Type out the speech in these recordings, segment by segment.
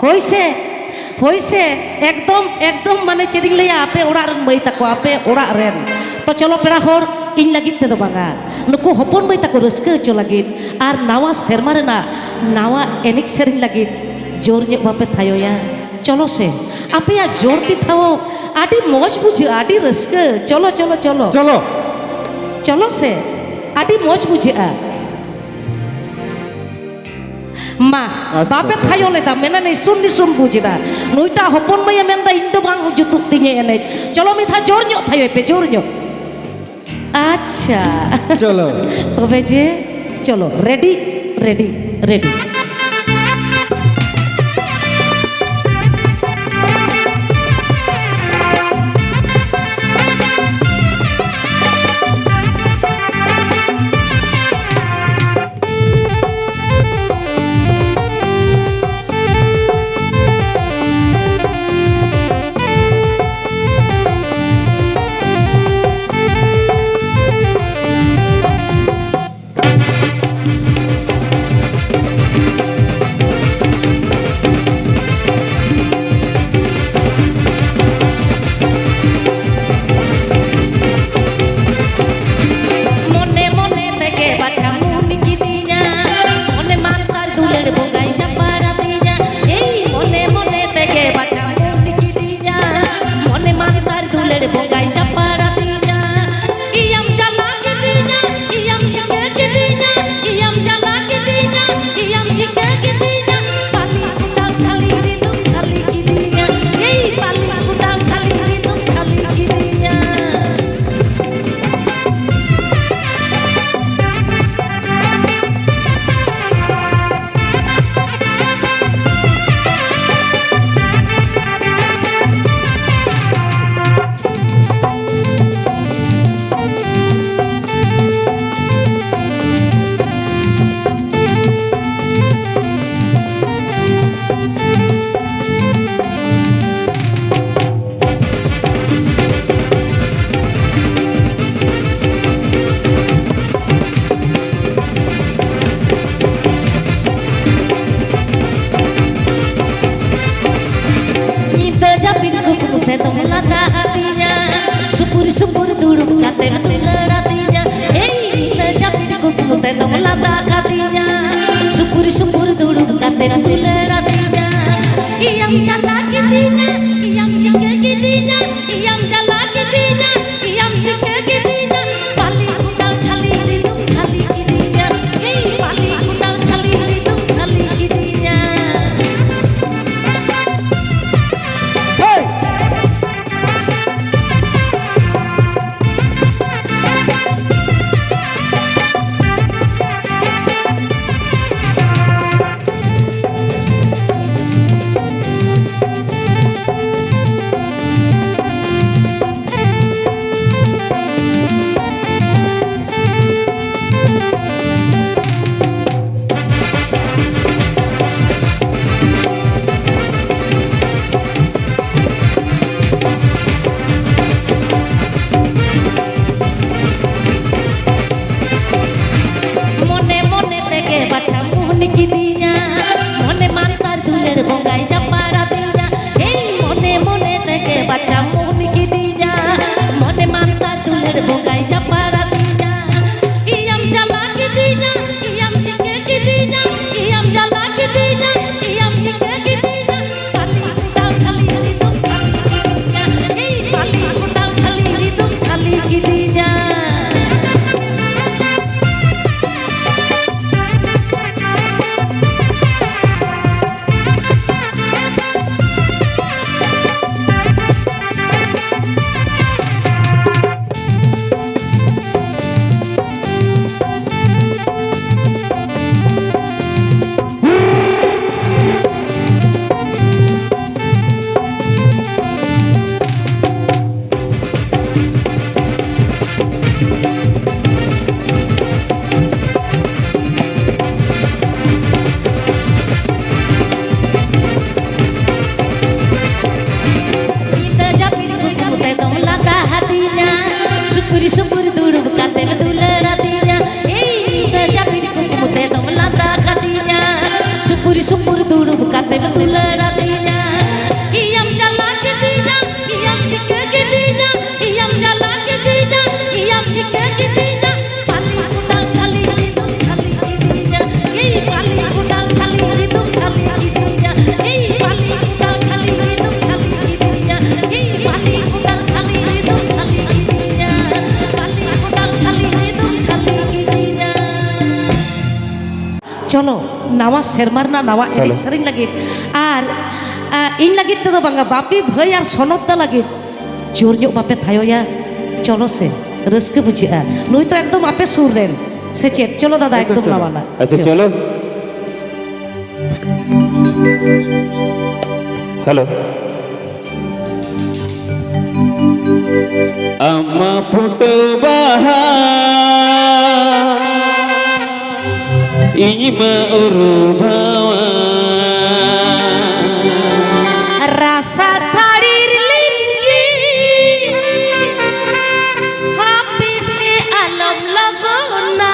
होइसे होइसे एकदम एकदम माने चेदिंग ले आपे ओड़ा रन मई तको आपे ओड़ा रेन तो चलो पेड़ा होर इन लगित ते दो बांगा नुकु हपन मई तको रस्के चो लगित आर नावा सेरमा रेना नावा एनिक सेरिंग लगित जोर ᱧᱚᱜ बापे थायोया चलो से आपे या जोर ती थाओ आडी मौज बुझे आडी रस्के चलो चलो चलो चलो चलो से आडी मौज बुझे मा बापे थायो लेदा मेना निसुन निसुन बुझदा नुइटा हपन मई मेनदा इन दो बांग जुतुक तिङे एने चलो मिथा जोर ᱧᱚᱜ थायो पे जोर ᱧᱚᱜ अच्छा चलो तबे जे चलो ready ready ready nawa sermarna nawa ini sering lagi ar in lagi tuh bangga bapi bhai ar sonot da lagi jor nyok bape thayo ya cholo se raske bujhi'a nui to ekdom ape sur ren se chet cholo dada ekdom nawa na अच्छा चलो hello अम्मा photo बाहा इमा उरुबावा rasa sarir linggi habis alam lagona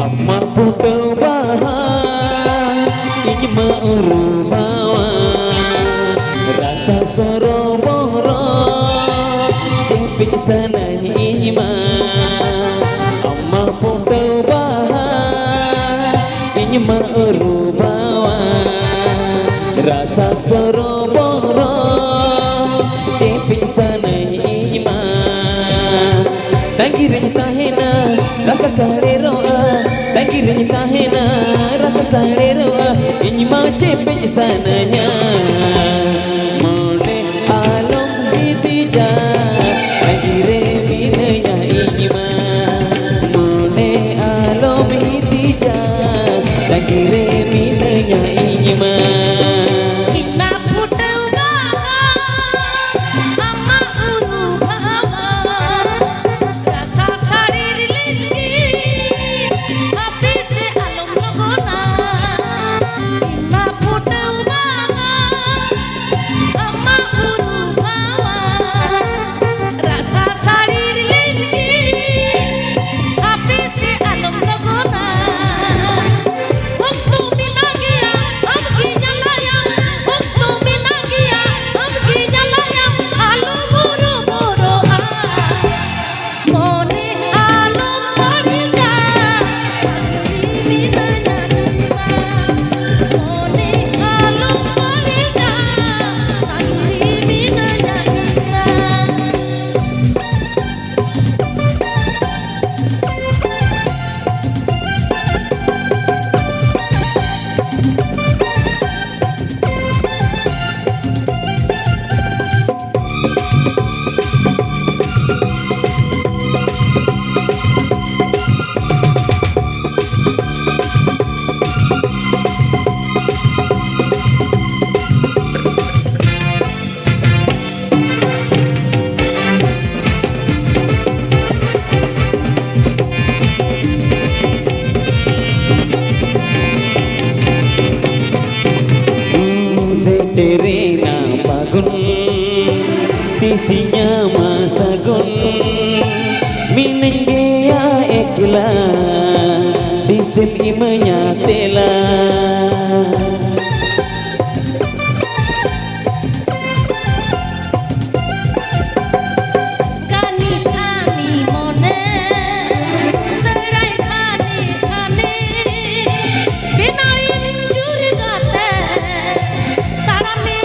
अम्मा photo बाहा इमा उरुबावा rasa soroboro cepik sana ima amma foto baha ima urubawa rasa soroboro cepik sana ima tangirin kahena rasa sareroa tangirin kahena rasa sareroa ima cepik sananya mone alom ditija agire binaya ima mone alom ditija agire binaya ima Inna putau bawa amma uru bawa rasa sarir linggi habis alam lagona Inna putau bawa amma uru bawa rasa sarir linggi habis alam lagona waktu mina gaya abki jalaya waktu mina gaya abki jalaya alu boro boro mone alu padi ja mina jana mone alu padi ja mina jana तेरे नाम bagun tisinya masagun minenggia ekla disim imanya tela Kani sani mone terai khani khani binai jur gate tarami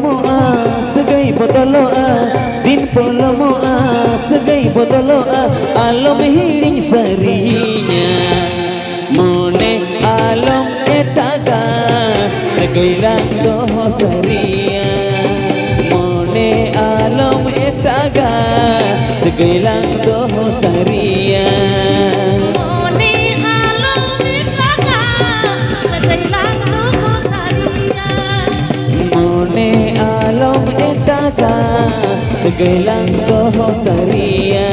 polomoa Segai botoloa Din polomoa Segai botoloa Alom hiring sarinya Mone alom etaga Segai lang doho saria Mone alom etaga Segai lang doho saria Mone alom etaga Segai lang doho saria Mone alom etaga Segai lang doho saria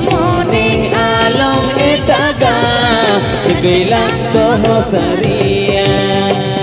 Mone alom etaga Segai lang doho saria